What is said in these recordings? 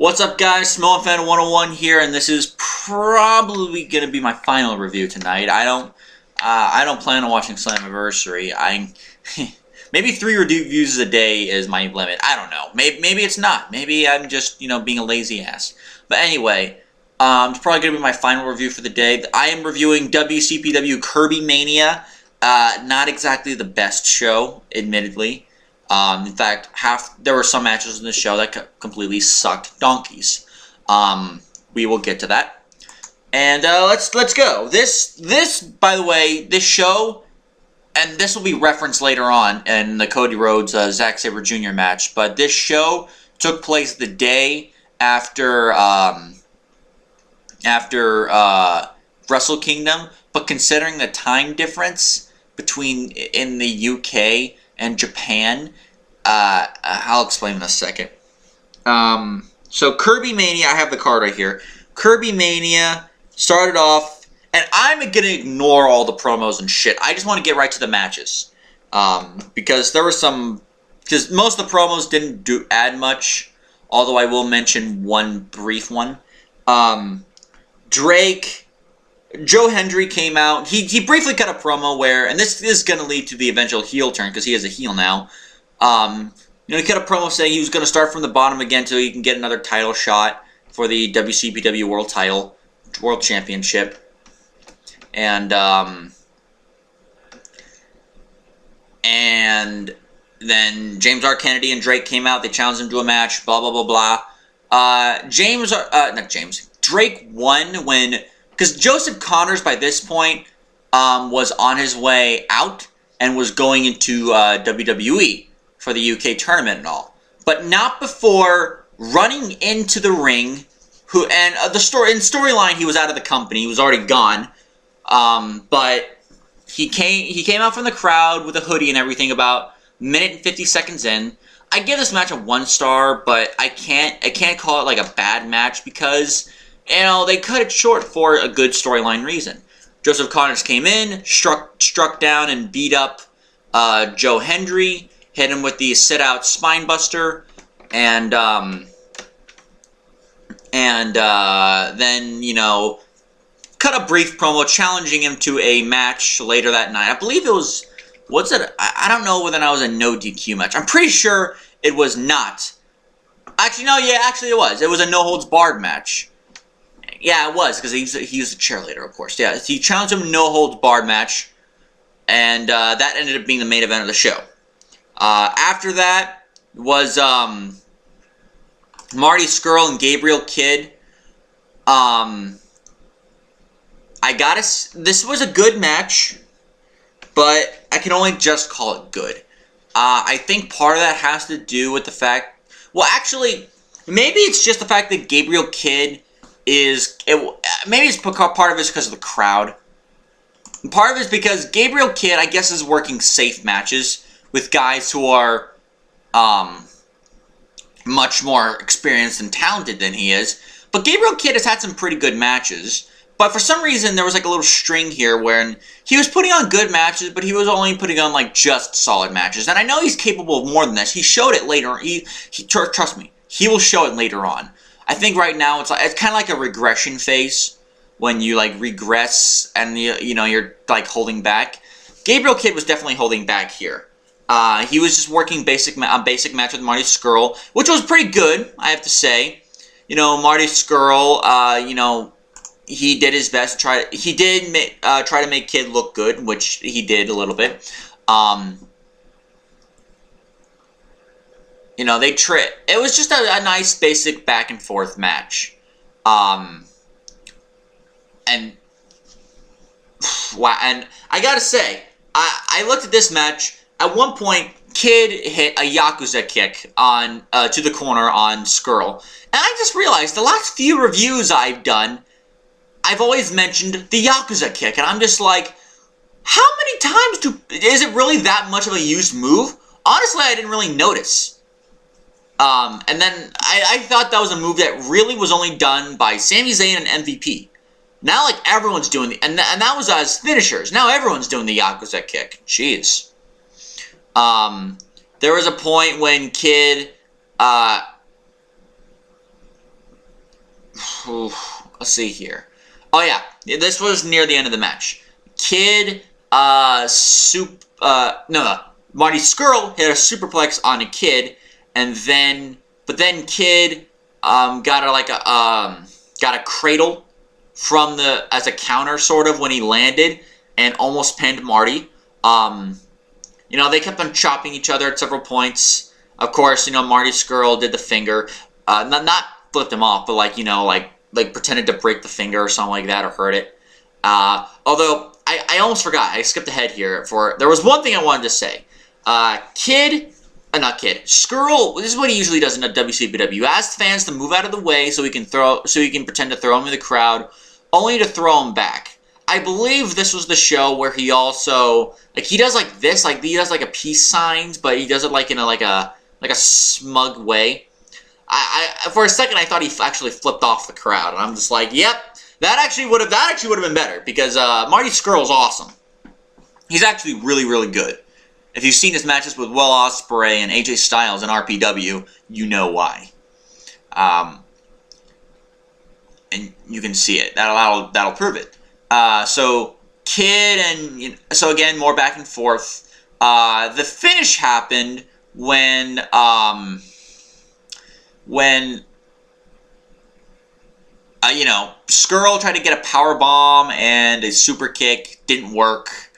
What's up, guys? Fan 101 here, and this is probably going to be my final review tonight. I don't plan on watching Slammiversary. Maybe 3 reviews a day is my limit. I don't know. Maybe it's not. Maybe I'm just being a lazy ass. But anyway, it's probably going to be my final review for the day. I am reviewing WCPW KirbyMania. Not exactly the best show, admittedly. In fact, there were some matches in the show that completely sucked donkeys. We will get to that. And let's go. This by the way, this show, and this will be referenced later on in the Cody Rhodes Zack Sabre Jr. match. But this show took place the day after Wrestle Kingdom. But considering the time difference between in the UK and Japan, I'll explain in a second. So KirbyMania, I have the card right here. KirbyMania started off, and I'm gonna ignore all the promos and shit. I just want to get right to the matches, because there were because most of the promos didn't add much. Although I will mention one brief one. Joe Hendry came out. He briefly cut a promo where, and this is going to lead to the eventual heel turn because he is a heel now. He cut a promo saying he was going to start from the bottom again so he can get another title shot for the WCPW World Championship. And then James R. Kennedy and Drake came out. They challenged him to a match. Blah blah blah blah. Drake won because Joseph Connors by this point was on his way out and was going into WWE for the UK tournament and all, but not before running into the ring. In storyline he was out of the company. He was already gone, but he came out from the crowd with a hoodie and everything about a minute and 50 seconds in. I give this match a 1 star, but I can't call it like a bad match because they cut it short for a good storyline reason. Joseph Connors came in, struck down and beat up Joe Hendry, hit him with the sit-out spine buster, and then cut a brief promo challenging him to a match later that night. I believe it was. What's it? I don't know whether that was a no DQ match. I'm pretty sure it was not. Actually, no. Yeah, actually it was. It was a no holds barred match. Yeah, it was, because he was a cheerleader, of course. Yeah, he challenged him in a no-holds-barred match, and that ended up being the main event of the show. After that was Marty, Scurll, and Gabriel Kidd. This was a good match, but I can only just call it good. I think part of that has to do with the fact... Well, actually, maybe it's just the fact that Gabriel Kidd maybe it's part of it's because of the crowd. Part of it's because Gabriel Kidd, I guess, is working safe matches with guys who are much more experienced and talented than he is. But Gabriel Kidd has had some pretty good matches. But for some reason, there was like a little string here where he was putting on good matches, but he was only putting on like just solid matches. And I know he's capable of more than this. He showed it later. Trust me, he will show it later on. I think right now it's kind of like a regression phase when you like regress and you're like holding back. Gabriel Kidd was definitely holding back here. He was just working a basic match with Marty Scurll, which was pretty good, I have to say. Marty Scurll, he did his best. Try to make Kidd look good, which he did a little bit. It was just a nice basic back and forth match. And I gotta say, I looked at this match. At one point, Kidd hit a Yakuza kick on to the corner on Scurll, and I just realized the last few reviews I've done, I've always mentioned the Yakuza kick, and I'm just like, how many times is it really that much of a used move? Honestly, I didn't really notice. And then I thought that was a move that really was only done by Sami Zayn and MVP. Now, like, everyone's doing and that was as finishers. Now everyone's doing the Yakuza kick. Jeez. There was a point when Kidd let's see here. Oh yeah, this was near the end of the match. Kid, Marty Scurll hit a superplex on a Kid, and then, Kid, got a cradle from as a counter sort of when he landed, and almost pinned Marty. They kept on chopping each other at several points. Of course, Marty Scurll did the finger, not flipped him off, but like pretended to break the finger or something like that, or hurt it. Although I almost forgot, I skipped ahead here. There was one thing I wanted to say. Scurll. This is what he usually does in a WCPW. He asks fans to move out of the way so he can pretend to throw him in the crowd, only to throw him back. I believe this was the show where he also he does like this, he does like a peace signs, but he does it in a smug way. I for a second I thought he actually flipped off the crowd, and I'm just like, yep, that actually would have been better, because Marty Scurll's awesome. He's actually really, really good. If you've seen his matches with Will Ospreay and AJ Styles in RPW, you know why. And you can see it. That'll prove it. So Kid so again, more back and forth. The finish happened when Scurll tried to get a power bomb and a super kick, didn't work.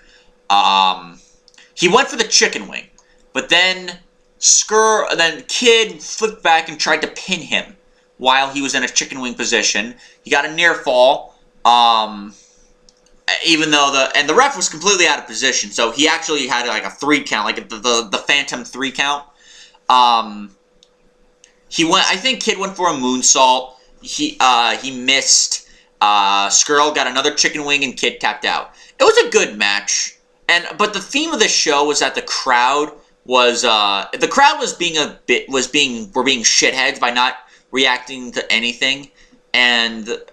He went for the chicken wing, but then Kid flipped back and tried to pin him while he was in a chicken wing position. He got a near fall, even though the ref was completely out of position, so he actually had a 3 count, like the phantom 3 count. I think Kid went for a moonsault. He missed. Scurll got another chicken wing, and Kid tapped out. It was a good match. But the theme of the show was that the crowd was being shitheads by not reacting to anything, and the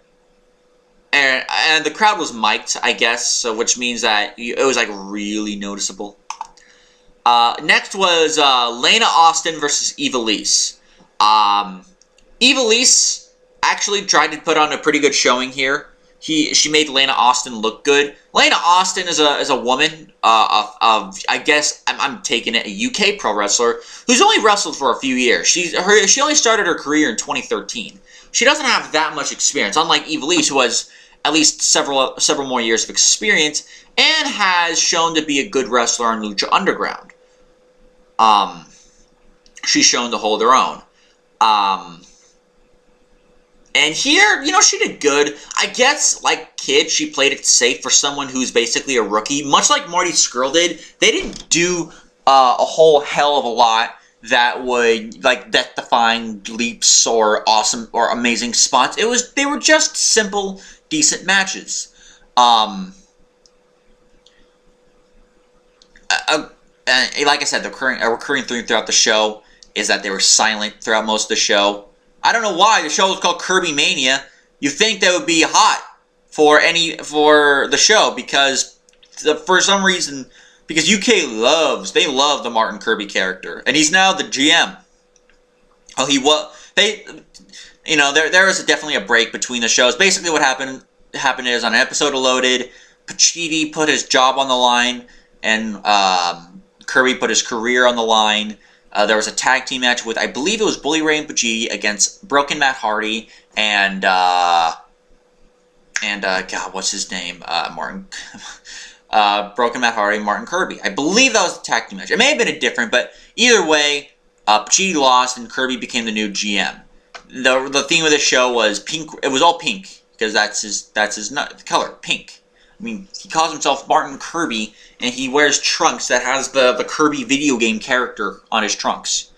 crowd was mic'd, I guess, so which means that it was really noticeable. Next was Lana Austin versus Ivelisse. Ivelisse actually tried to put on a pretty good showing here. She made Lana Austin look good. Lana Austin is a woman I guess I'm taking it, a UK pro wrestler who's only wrestled for a few years. She only started her career in 2013. She doesn't have that much experience, unlike Ivelisse, who has at least several more years of experience and has shown to be a good wrestler on Lucha Underground. She's shown to hold her own. And here, she did good. I guess, like Kid, she played it safe for someone who's basically a rookie. Much like Marty Scurll did, they didn't do a whole hell of a lot that would, death-defying leaps or awesome or amazing spots. They were just simple, decent matches. Like I said, a recurring theme throughout the show is that they were silent throughout most of the show. I don't know why. The show was called KirbyMania. You think that would be hot for the show because for some reason, because UK love the Martin Kirby character, and he's now the GM. Oh, there was definitely a break between the shows. Basically, what happened is on an episode of Loaded, Pacitti put his job on the line, and Kirby put his career on the line. There was a tag team match with, I believe it was Bully Ray and Pacitti against Broken Matt Hardy and God, what's his name? Martin. Broken Matt Hardy, Martin Kirby. I believe that was the tag team match. It may have been a but either way, Pacitti lost and Kirby became the new GM. The theme of the show was pink. It was all pink because that's his color, pink. I mean, he calls himself Martin Kirby, and he wears trunks that has the Kirby video game character on his trunks.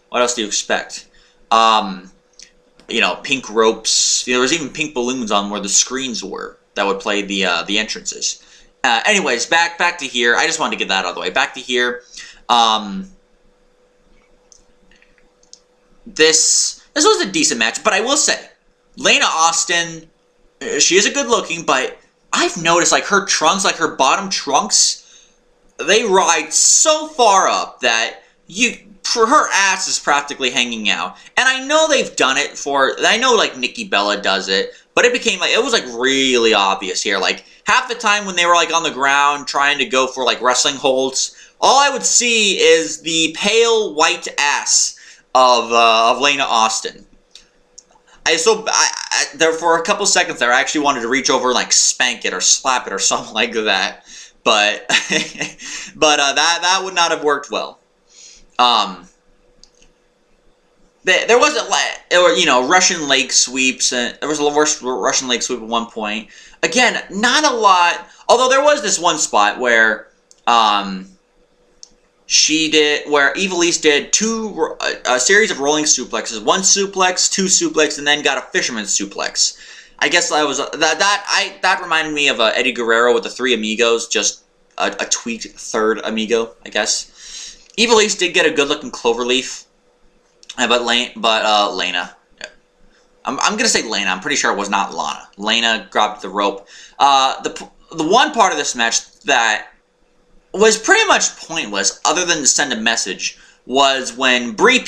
What else do you expect? Pink ropes. There was even pink balloons on where the screens were that would play the entrances. Anyways, back to here. I just wanted to get that out of the way. Back to here. This was a decent match, but I will say, Lana Austin, she is a good looking, but I've noticed, her trunks, her bottom trunks, they ride so far up that her ass is practically hanging out. And I know they've done it I know, like, Nikki Bella does it, but it became, like, it was, like, really obvious here. Like, half the time when they were, like, on the ground trying to go for, like, wrestling holds, all I would see is the pale white ass of Lana Austin. There for a couple seconds there, I actually wanted to reach over and, like, spank it or slap it or something like that. But, that would not have worked well. There wasn't, you know, Russian leg sweeps, and there was a Russian leg sweep at one point. Again, not a lot, although there was this one spot where, Ivelisse did a series of rolling suplexes, one suplex, two suplex, and then got a fisherman's suplex. I guess that reminded me of Eddie Guerrero with the Three Amigos, just a tweaked third amigo, I guess. Ivelisse did get a good-looking cloverleaf, but Lana. I'm gonna say Lana. I'm pretty sure it was not Lana. Lana grabbed the rope. The one part of this match that was pretty much pointless, other than to send a message, was when B.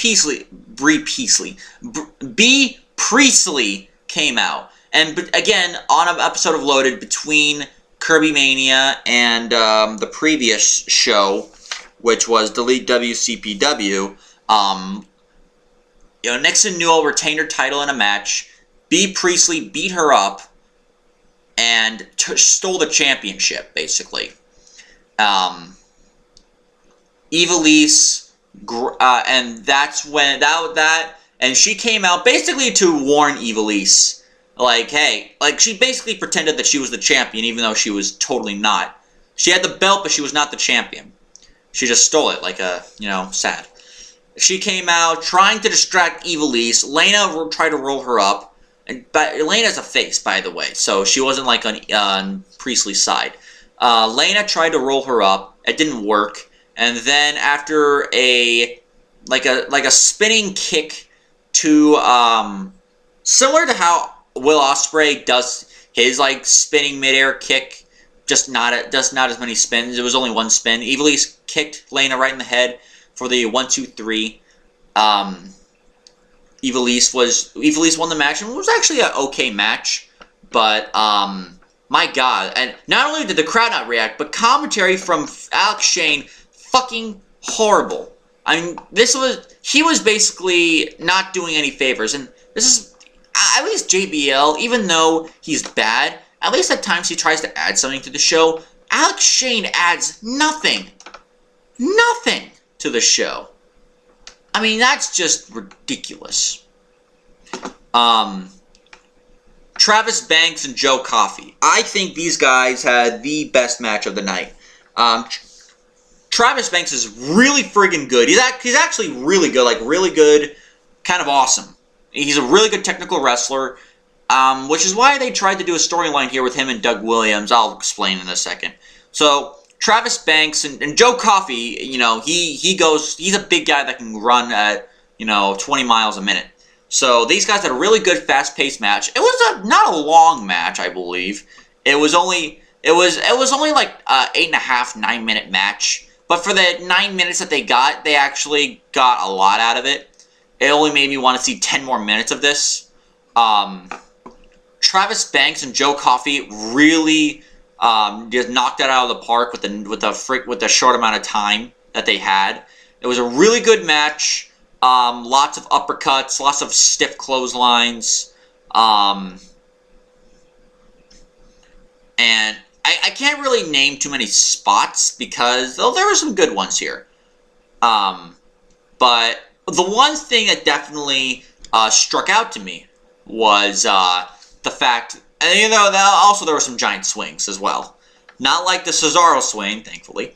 Priestley came out. And again, on an episode of Loaded between KirbyMania and the previous show, which was Delete WCPW, you know, Nixon Newell retained her title in a match. B. Priestley beat her up and stole the championship, basically. Ivelisse, and that's when and she came out basically to warn Ivelisse, like, hey, like, she basically pretended that she was the champion, even though she was totally not. She had the belt, but she was not the champion. She just stole it, like you know, sad. She came out trying to distract Ivelisse. Lana tried to roll her up, but Lana's a face, by the way, so she wasn't like on Priestley's side. Lana tried to roll her up. It didn't work. And then after a spinning kick to similar to how Will Ospreay does his like spinning midair kick, just not as many spins. It was only one spin. Ivelisse kicked Lana right in the head for the 1-2-3. Ivelisse won the match, and it was actually an okay match, but my God, and not only did the crowd not react, but commentary from Alex Shane, fucking horrible. I mean, he was basically not doing any favors, and this is, at least JBL, even though he's bad, at least at times he tries to add something to the show. Alex Shane adds nothing to the show. I mean, that's just ridiculous. Travis Banks and Joe Coffey. I think these guys had the best match of the night. Travis Banks is really friggin' good. He's actually really good, like really good, kind of awesome. He's a really good technical wrestler, which is why they tried to do a storyline here with him and Doug Williams. I'll explain in a second. So Travis Banks and Joe Coffey, you know, he's a big guy that can run at, you know, 20 miles a minute. So these guys had a really good fast-paced match. It was not a long match, I believe. It was only like 8.5, 9-minute match. But for the 9 minutes that they actually got a lot out of it. It only made me want to see 10 more minutes of this. Travis Banks and Joe Coffey really just knocked that out of the park with the short amount of time that they had. It was a really good match. Lots of uppercuts, lots of stiff clotheslines. And I can't really name too many spots because there were some good ones here. But the one thing that definitely struck out to me was the fact, and you know, also there were some giant swings as well. Not like the Cesaro swing, thankfully.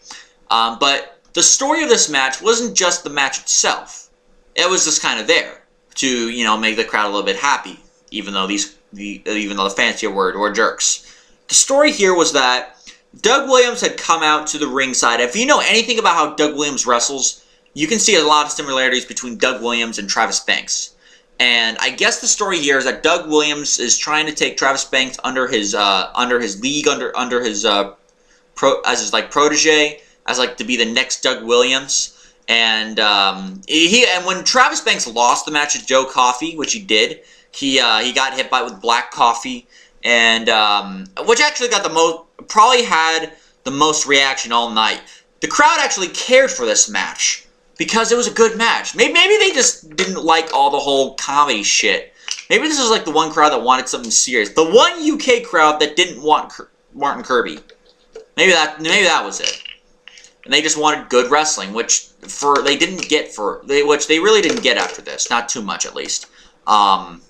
But the story of this match wasn't just the match itself. It was just kind of there to, you know, make the crowd a little bit happy, even though the fans here were jerks. The story here was that Doug Williams had come out to the ringside. If you know anything about how Doug Williams wrestles, you can see a lot of similarities between Doug Williams and Travis Banks. And I guess the story here is that Doug Williams is trying to take Travis Banks under his league, as his like protege, as like to be the next Doug Williams. And and when Travis Banks lost the match with Joe Coffey, which he did, he got hit with black coffee, and which actually got probably had the most reaction all night. The crowd actually cared for this match because it was a good match. Maybe they just didn't like all the whole comedy shit. Maybe this was like the one crowd that wanted something serious. The one UK crowd that didn't want Martin Kirby. Maybe that was it. And they just wanted good wrestling, which they didn't get which they really didn't get after this. Not too much, at least. Not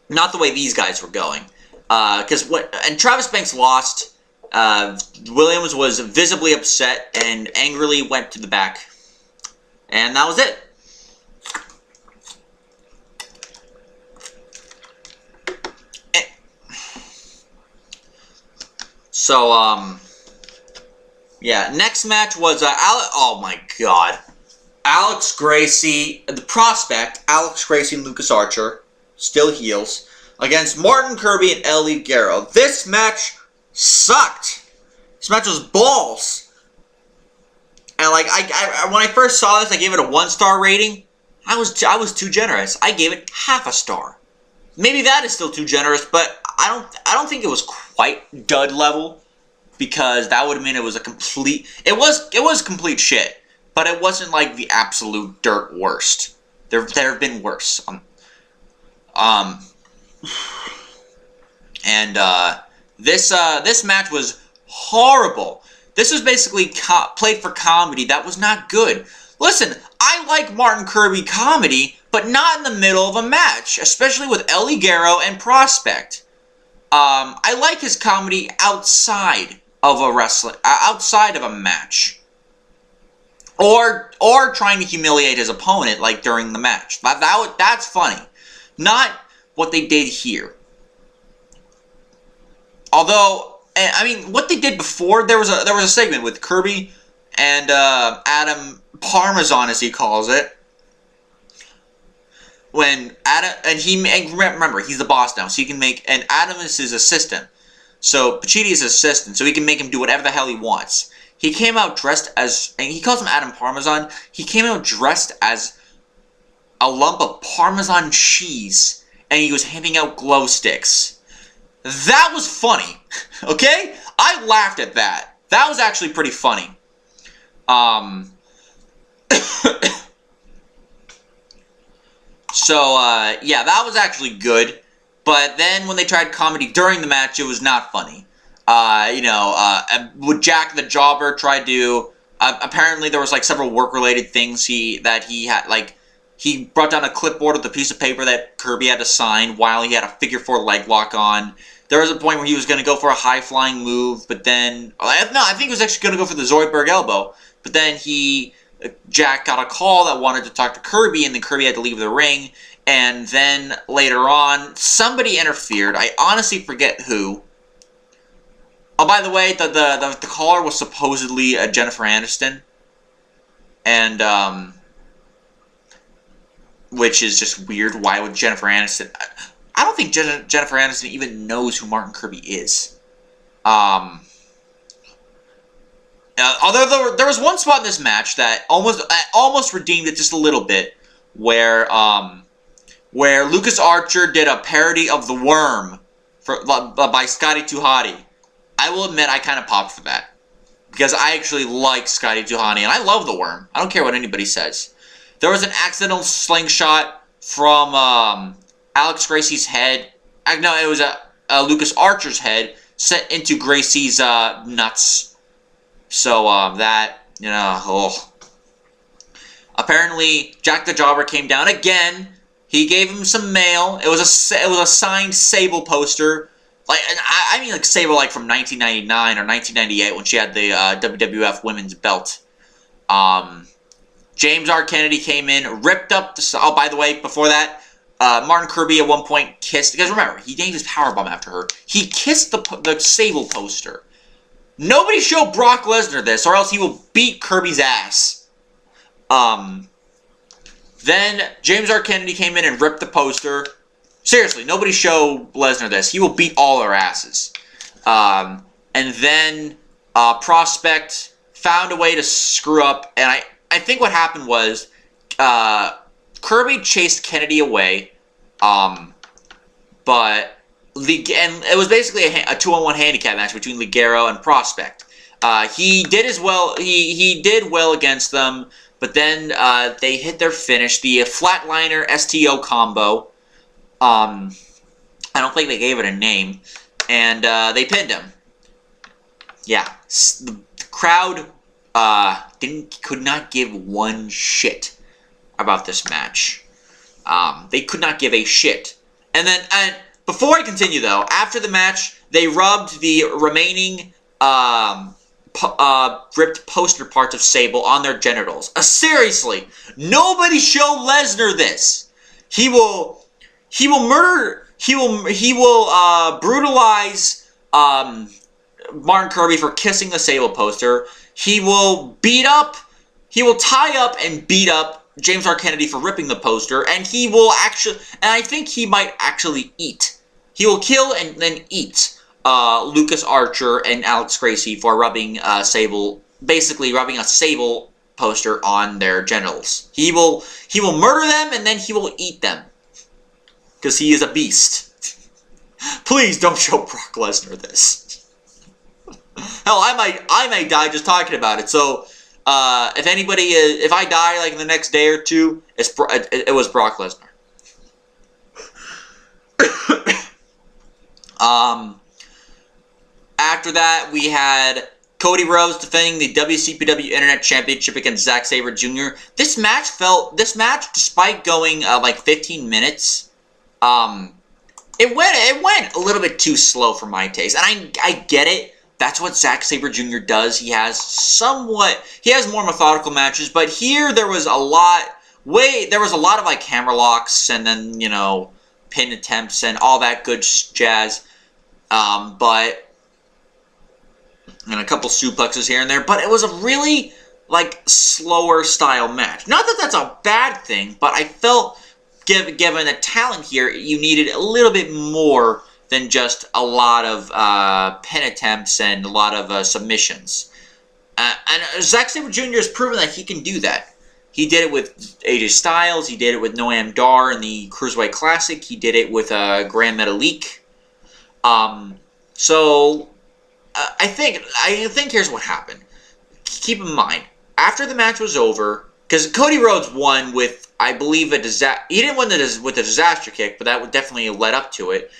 the way these guys were going. And Travis Banks lost. Williams was visibly upset and angrily went to the back. And that was it. So, yeah, next match was, oh my god. Alex Gracie, the prospect, Alex Gracie and Lucas Archer, still heels, against Martin Kirby and Ligero. This match sucked. This match was balls. And like, when I first saw this, I gave it a 1-star rating. I was too generous. I gave it half a star. Maybe that is still too generous, but I don't think it was quite dud level, because that would mean it was a complete. It was complete shit, but it wasn't like the absolute dirt worst. There have been worse. This match was horrible. This was basically played for comedy that was not good. Listen, I like Martin Kirby comedy, but not in the middle of a match, especially with Ligero and Prospect. I like his comedy outside of a match, or trying to humiliate his opponent like during the match. That's funny, not what they did here. Although, I mean, what they did before, there was a segment with Kirby and Adam Parmesan, as he calls it. When Adam, and remember, he's the boss now, so he can make, and Adam is his assistant. So Pacitti is his assistant, so he can make him do whatever the hell he wants. He came out dressed as, and he calls him Adam Parmesan, he came out dressed as a lump of Parmesan cheese, and he was handing out glow sticks. That was funny, okay? I laughed at that. That was actually pretty funny. So, yeah, that was actually good. But then when they tried comedy during the match, it was not funny. With Jack the Jobber tried to... apparently there was, like, several work-related things that he had, like... He brought down a clipboard with a piece of paper that Kirby had to sign while he had a figure 4 leg lock on. There was a point where he was going to go for a high-flying move, but then... No, I think he was actually going to go for the Zoidberg elbow. But then Jack got a call that wanted to talk to Kirby, and then Kirby had to leave the ring. And then later on, somebody interfered. I honestly forget who. Oh, by the way, the caller was supposedly Jennifer Aniston. And, which is just weird. Why would Jennifer Aniston... I don't think Jennifer Aniston even knows who Martin Kirby is. Although there was one spot in this match that almost redeemed it just a little bit, where Lucas Archer did a parody of The Worm by Scotty 2 Hotty. I will admit I kind of popped for that, because I actually like Scotty 2 Hotty, and I love The Worm. I don't care what anybody says. There was an accidental slingshot from Alex Gracie's head. No, it was Lucas Archer's head set into Gracie's nuts. So, Apparently, Jack the Jobber came down again. He gave him some mail. It was a signed Sable poster. Like, I mean, like Sable, like from 1999 or 1998 when she had the WWF Women's Belt. James R. Kennedy came in, ripped up the... Oh, by the way, before that, Martin Kirby at one point kissed... Because remember, he named his powerbomb after her. He kissed the Sable poster. Nobody show Brock Lesnar this, or else he will beat Kirby's ass. Then James R. Kennedy came in and ripped the poster. Seriously, nobody show Lesnar this. He will beat all our asses. And then Prospect found a way to screw up, and I think what happened was Kirby chased Kennedy away, but and it was basically a 2-on-1 handicap match between Ligero and Prospect. He did as well. He did well against them, but then they hit their finish, the flatliner STO combo. I don't think they gave it a name, and they pinned him. Yeah, the crowd could not give one shit about this match. They could not give a shit. And before I continue, though, after the match, they rubbed the remaining ripped poster parts of Sable on their genitals. Seriously, nobody show Lesnar this. He will murder. He will brutalize Martin Kirby for kissing the Sable poster. He will tie up and beat up James R. Kennedy for ripping the poster, and I think he might actually eat. He will kill and then eat Lucas Archer and Alex Gracie for rubbing basically rubbing a Sable poster on their genitals. He will murder them, and then he will eat them. Because he is a beast. Please don't show Brock Lesnar this. Hell, I may die just talking about it. So, if I die like in the next day or two, it was Brock Lesnar. After that, we had Cody Rhodes defending the WCPW Internet Championship against Zack Sabre Jr. This match, despite going like 15 minutes, it went a little bit too slow for my taste, and I get it. That's what Zack Sabre Jr. does. He has more methodical matches, but here there was a lot of like hammer locks and then, you know, pin attempts and all that good jazz. And a couple suplexes here and there, but it was a really like slower style match. Not that that's a bad thing, but I felt given the talent here, you needed a little bit more than just a lot of pin attempts and a lot of submissions. And Zack Sabre Jr. has proven that he can do that. He did it with AJ Styles. He did it with Noam Dar in the Cruiserweight Classic. He did it with Grand Metalik. So I think here's what happened. Keep in mind, after the match was over, because Cody Rhodes won with, I believe, a disaster. He didn't win with a disaster kick, but that would definitely led up to it.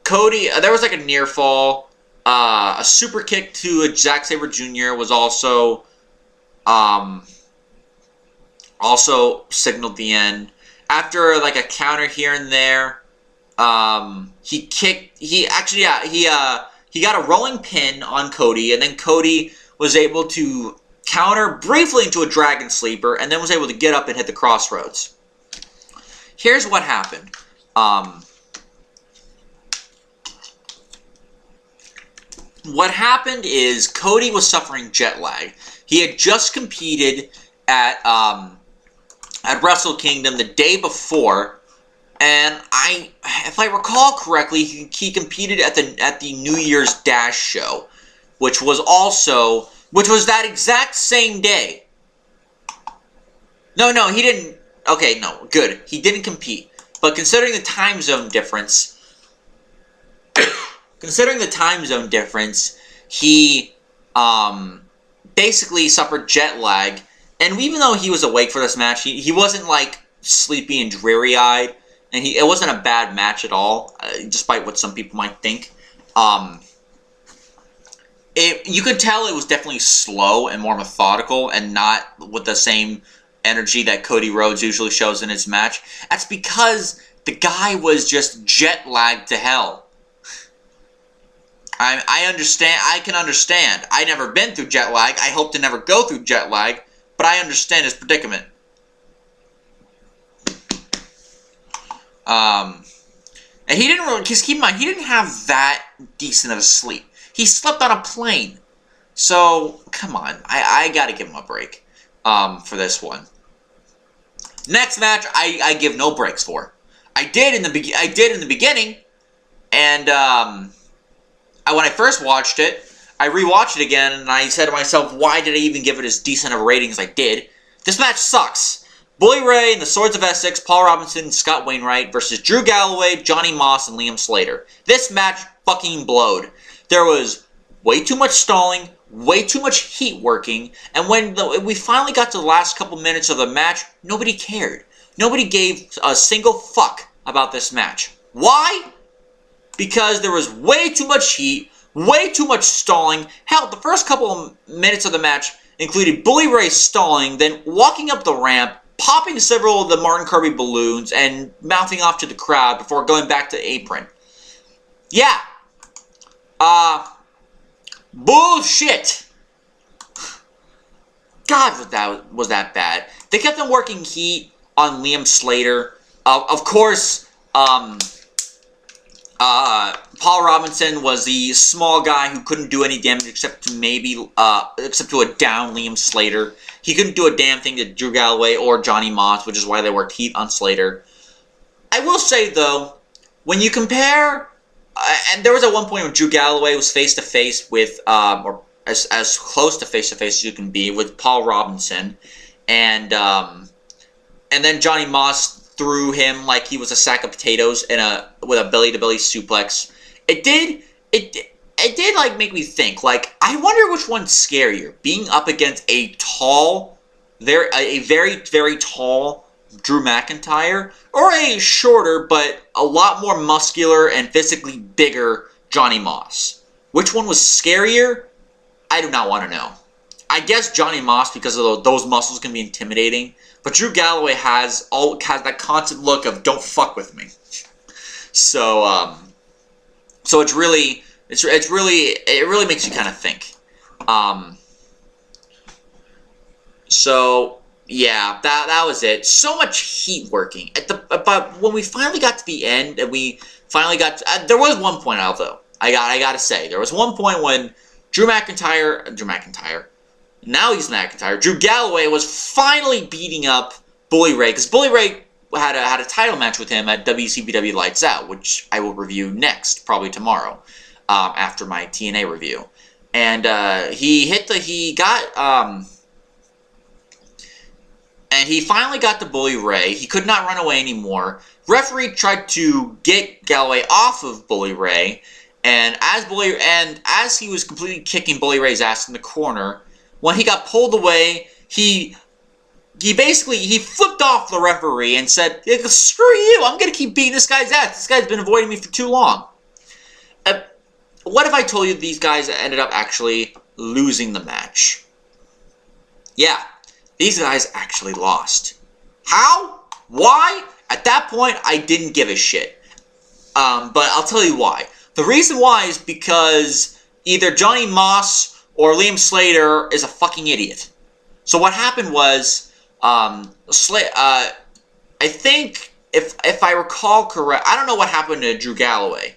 Cody, there was like a near fall. A super kick to Zack Sabre Jr. was also signaled the end. After like a counter here and there, he got a rolling pin on Cody, and then Cody was able to counter briefly into a Dragon Sleeper, and then was able to get up and hit the Crossroads. Here's what happened. What happened is Cody was suffering jet lag. He had just competed at Wrestle Kingdom the day before, and if I recall correctly, he competed at the New Year's Dash show, which was that exact same day. No, he didn't. Okay, no, good. He didn't compete. But considering the time zone difference, he basically suffered jet lag. And even though he was awake for this match, he wasn't like sleepy and dreary-eyed, and it wasn't a bad match at all, despite what some people might think. You could tell it was definitely slow and more methodical, and not with the same energy that Cody Rhodes usually shows in his match. That's because the guy was just jet lagged to hell. I understand. I can understand. I've never been through jet lag. I hope to never go through jet lag, but I understand his predicament. And he didn't really, because keep in mind, he didn't have that decent of a sleep. He slept on a plane. So, come on. I gotta give him a break for this one. Next match, I give no breaks for. I did in the beginning, and when I first watched it, I rewatched it again, and I said to myself, why did I even give it as decent of a rating as I did? This match sucks. Bully Ray and the Swords of Essex, Paul Robinson and Scott Wainwright versus Drew Galloway, Johnny Moss, and Liam Slater. This match fucking blowed. There was way too much stalling, way too much heat working, and when we finally got to the last couple minutes of the match, nobody cared. Nobody gave a single fuck about this match. Why? Because there was way too much heat, way too much stalling. Hell, the first couple of minutes of the match included Bully Ray stalling, then walking up the ramp, popping several of the Martin Kirby balloons, and mouthing off to the crowd before going back to the apron. Yeah. Bullshit. God, was that bad. They kept on working heat on Liam Slater. Of course, Paul Robinson was the small guy who couldn't do any damage except to a down Liam Slater. He couldn't do a damn thing to Drew Galloway or Johnny Moss, which is why they worked heat on Slater. I will say, though, when you compare... and there was at one point when Drew Galloway was face-to-face with... or as close to face-to-face as you can be with Paul Robinson. And then Johnny Moss threw him like he was a sack of potatoes with a belly-to-belly suplex. It did like make me think, like, I wonder which one's scarier, being up against a very, very tall Drew McIntyre, or a shorter but a lot more muscular and physically bigger Johnny Moss. Which one was scarier? I do not want to know. I guess Johnny Moss, because of those muscles, can be intimidating, but Drew Galloway has that constant look of "don't fuck with me." So it really makes you kind of think. So yeah, that was it. So much heat working but when we finally got to the end, and we finally got to, there was one point out though. I gotta say, there was one point when Drew Galloway was finally beating up Bully Ray, because Bully Ray had a title match with him at WCPW Lights Out, which I will review next, probably tomorrow, after my TNA review. And he finally got to Bully Ray. He could not run away anymore. Referee tried to get Galloway off of Bully Ray, and as he was completely kicking Bully Ray's ass in the corner, when he got pulled away, he flipped off the referee and said, "Screw you! I'm gonna keep beating this guy's ass. This guy's been avoiding me for too long." What if I told you these guys ended up actually losing the match? Yeah, these guys actually lost. How? Why? At that point, I didn't give a shit. But I'll tell you why. The reason why is because either Johnny Moss or Liam Slater is a fucking idiot. So what happened was, I think, if I recall correct, I don't know what happened to Drew Galloway.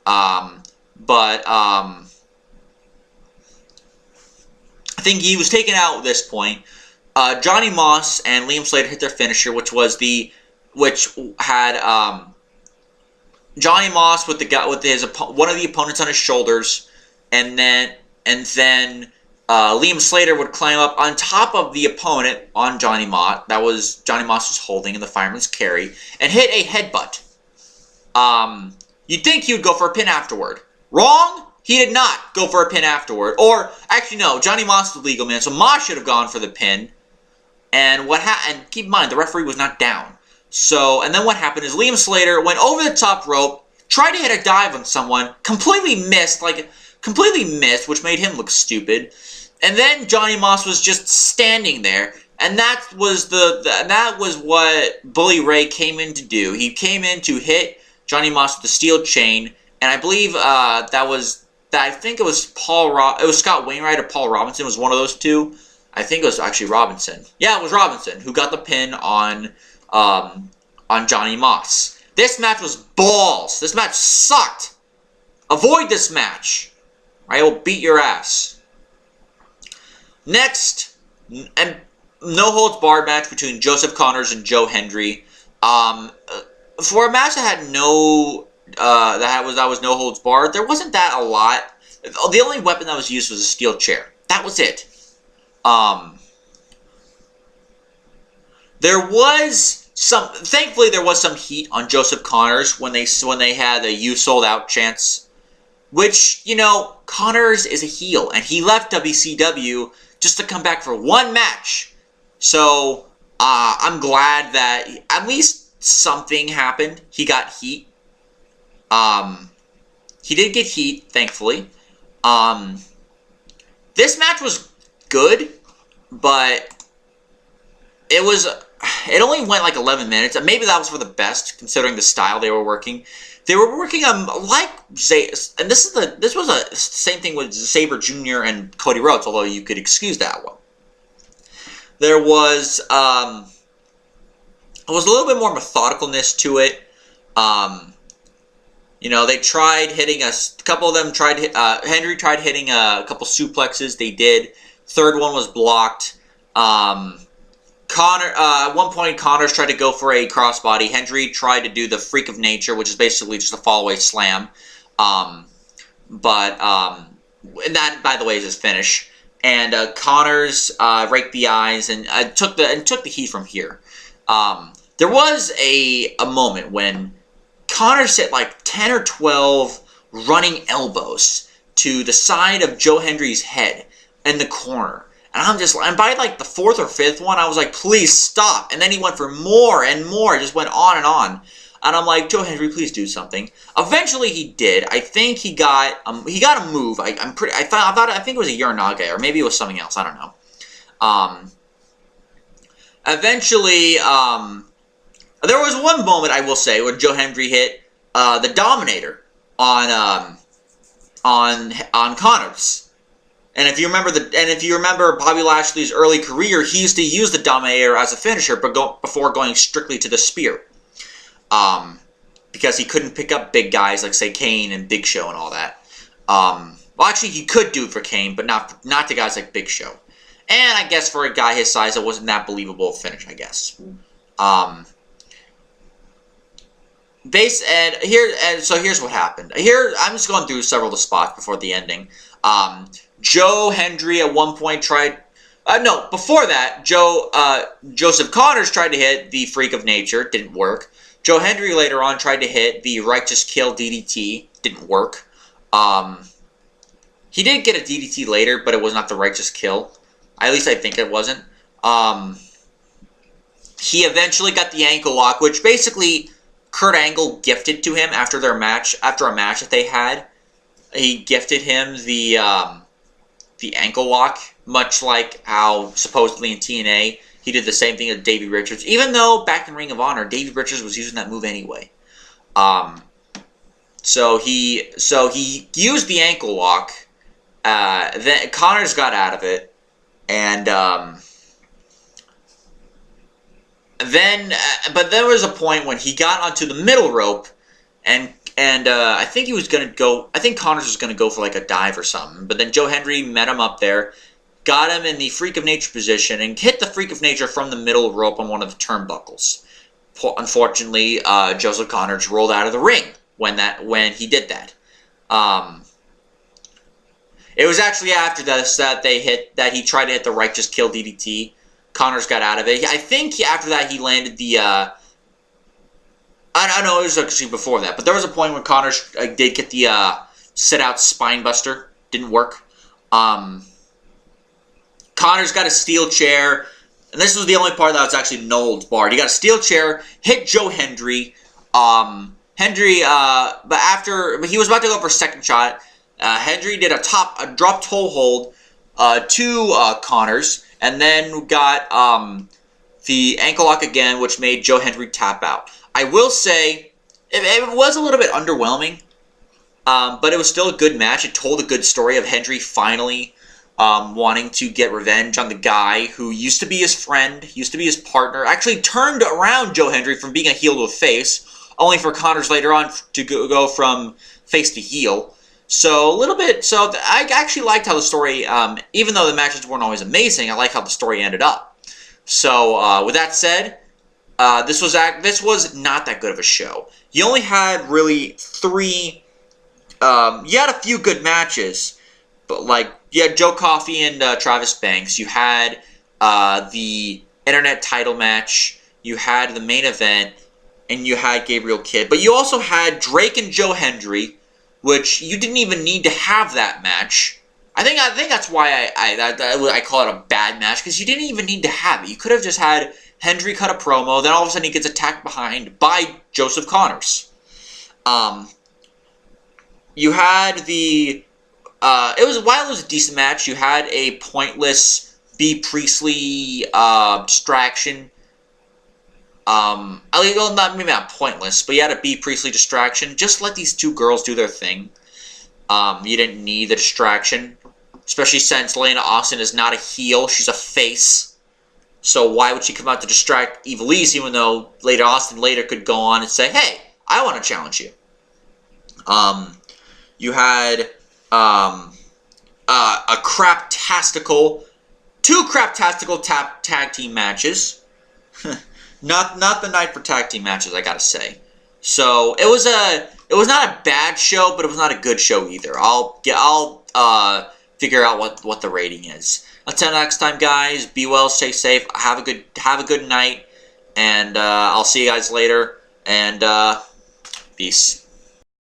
But I think he was taken out at this point. Johnny Moss and Liam Slater hit their finisher, which had Johnny Moss with one of the opponents on his shoulders, and then Liam Slater would climb up on top of the opponent on Johnny Moss. That was Johnny Moss was holding in the fireman's carry, and hit a headbutt. You'd think he would go for a pin afterward. Wrong. He did not go for a pin afterward. Or actually, no. Johnny Moss was the legal man, so Moss should have gone for the pin. And and keep in mind, the referee was not down. And then what happened is Liam Slater went over the top rope, tried to hit a dive on someone, completely missed, which made him look stupid. And then Johnny Moss was just standing there, and that was what Bully Ray came in to do. He came in to hit Johnny Moss with the steel chain, and I believe I think it was it was Scott Wainwright or Paul Robinson was one of those two. I think it was actually Robinson. Yeah, it was Robinson who got the pin on Johnny Moss. This match was balls. This match sucked. Avoid this match. I will beat your ass. Next, and no holds barred match between Joseph Connors and Joe Hendry. For a match that had that was no holds barred, there wasn't that a lot The only weapon that was used was a steel chair. That was it. There was thankfully there was some heat on Joseph Connors when they had the "you sold out" chants, which, you know, Connors is a heel and he left WCW just to come back for one match. So I'm glad that at least something happened. He got heat. He did get heat, thankfully. This match was good, but it only went like 11 minutes, and maybe that was for the best considering the style they were working. They were working like and this was a same thing with Sabre Jr. and Cody Rhodes, although you could excuse that one. There was a little bit more methodicalness to it. You know, they tried hitting a couple of them tried. Hendry tried hitting a couple suplexes. They did. Third one was blocked. At one point, Connors tried to go for a crossbody. Hendry tried to do the Freak of Nature, which is basically just a fallaway slam. And that, by the way, is his finish. And Connors raked the eyes and took the heat from here. There was a moment when Connors hit like 10 or 12 running elbows to the side of Joe Hendry's head in the corner. And by like the fourth or fifth one, I was like, please stop. And then he went for more and more. It just went on and on. And I'm like, Joe Hendry, please do something. Eventually he did. I think he got a move. I think it was a Uranage, or maybe it was something else. I don't know. Eventually, there was one moment, I will say, where Joe Hendry hit the Dominator on Connors. And if you remember Bobby Lashley's early career, he used to use the Dominator as a finisher, but before going strictly to the spear, because he couldn't pick up big guys like, say, Kane and Big Show and all that. Well, actually, he could do it for Kane, but not to guys like Big Show. And I guess for a guy his size, it wasn't that believable a finish, I guess. So here's what happened. Here, I'm just going through several of the spots before the ending. Joe Hendry at one point tried... before that, Joseph Connors tried to hit the Freak of Nature. Didn't work. Joe Hendry later on tried to hit the Righteous Kill DDT. Didn't work. He did get a DDT later, but it was not the Righteous Kill. At least I think it wasn't. He eventually got the ankle lock, which basically Kurt Angle gifted to him after a match that they had. He gifted him the ankle lock, much like how supposedly in TNA he did the same thing with Davey Richards. Even though back in Ring of Honor, Davey Richards was using that move anyway. So he used the ankle lock. Then Connors got out of it, and but there was a point when he got onto the middle rope, and I think he was gonna go. I think Connors was gonna go for like a dive or something. But then Joe Hendry met him up there, got him in the Freak of Nature position, and hit the Freak of Nature from the middle rope on one of the turnbuckles. Unfortunately, Joseph Connors rolled out of the ring when he did that. It was actually after this that he tried to hit the Righteous Kill DDT. Connors got out of it. I think after that he landed the. I know it was actually before that, but there was a point when Connors did get the sit-out spine buster. Didn't work. Connors got a steel chair, and this was the only part that was actually no holds barred. He got a steel chair, hit Joe Hendry. But he was about to go for a second shot. Hendry did a drop toe hold to Connors, and then got the ankle lock again, which made Joe Hendry tap out. I will say, it was a little bit underwhelming, but it was still a good match. It told a good story of Hendry finally wanting to get revenge on the guy who used to be his friend, used to be his partner, actually turned around Joe Hendry from being a heel to a face, only for Connors later on to go from face to heel. So I actually liked how the story, even though the matches weren't always amazing, I like how the story ended up. So with that said, this was not that good of a show. You only had really three. You had a few good matches, you had Joe Coffey and Travis Banks. You had the internet title match. You had the main event, and you had Gabriel Kidd. But you also had Drake and Joe Hendry, which you didn't even need to have that match. I think that's why I call it a bad match, because you didn't even need to have it. You could have just had Hendry cut a promo, then all of a sudden he gets attacked behind by Joseph Connors. You had the while it was a decent match, you had a pointless B. Priestley distraction. Maybe not pointless, but you had a B. Priestley distraction. Just let these two girls do their thing. You didn't need the distraction, especially since Lana Austin is not a heel; she's a face. So why would she come out to distract Ivelisse, even though Austin later could go on and say, "Hey, I want to challenge you." You had two craptastical tag team matches. Not the night for tag team matches, I gotta say. So it was not a bad show, but it was not a good show either. I'll figure out what the rating is. Until next time, guys, be well, stay safe, have a good night, and I'll see you guys later, and peace.